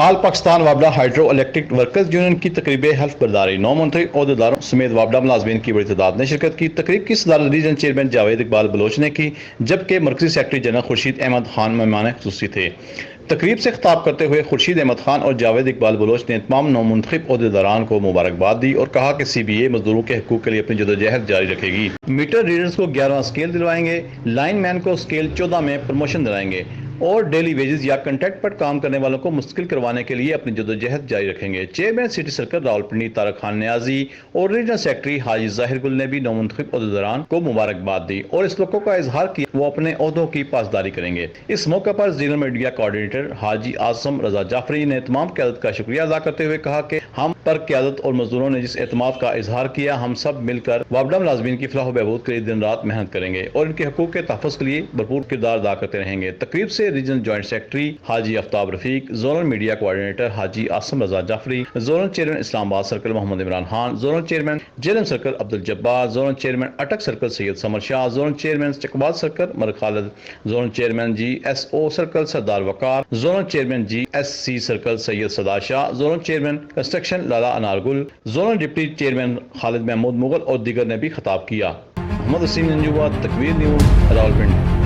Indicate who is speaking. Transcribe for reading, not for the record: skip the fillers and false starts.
Speaker 1: آل پاکستان وابڈا hydro electric workers union کی تقریب حلف برداری 9 منتخب عہدیداروں سمیت وابڈا ملازمین کی بڑی تعداد نے شرکت کی۔ تقریب کی صدارت ریجن چیئرمین جاوید اقبال بلوچ نے کی، جبکہ مرکزی سیکرٹری جنرل خورشید احمد خان مہمان خصوصی تھے۔ تقریب سے خطاب کرتے ہوئے خورشید احمد خان اور جاوید اقبال بلوچ نے تمام نو منتخب عہدیداران کو مبارکباد دی اور کہا کہ سی بی اے مزدوروں کے حقوق کے لیے اپنی جدوجہد جاری رکھے گی۔ میٹر ریڈرز کو 11واں اسکیل دلوائیں گے، لائن مین کو اسکیل 14 میں پروموشن دلائیں گے اور ڈیلی ویجز یا کنٹریکٹ پر کام کرنے والوں کو مستقل کروانے کے لیے اپنی جدوجہد جاری رکھیں گے۔ Chairman city circle Rawalpindi Tariq Khan Niazi اور ریجنل سیکرٹری حاجی ظاہر گل نے بھی نو منتخب عہدیداران کو مبارکباد دی اور اس توقع کا اظہار کیا وہ اپنے عہدوں کی پاسداری کریں گے۔ اس موقع پر regional media coordinator Haji Azam Raza Jafri نے تمام قیادت کا شکریہ ادا کرتے ہوئے کہا کہ ہم پر قیادت اور مزدوروں نے جس اعتماد کا اظہار کیا، ہم سب مل کر وابڈا ملازمین کی فلاح و بہبود کے لیے دن رات محنت کریں گے اور ان کے حقوق کے تحفظ کے لیے بھرپور کردار ادا کرتے رہیں گے۔ تقریب سے regional joint secretary Haji Aftab Rafiq, zonal media coordinator Haji Azam Raza Jafri, zonal chairman Islamabad circle Muhammad Imran Khan, zonal chairman Jhelum circle Abdul Jabbar, zonal chairman Attock circle Syed Samar Shah, zonal chairman Chakwal circle Malik Khalid, zonal chairman G S O circle Sardar Waqar, zonal chairman G S C circle Syed Sada Shah, zonal chairman construction Lala Anargul, zonal deputy chairman Khalid Mahmood Mughal اور دیگر نے بھی خطاب کیا۔ محمد Wasim ننجوہ، تکویر news, Rawalpindi.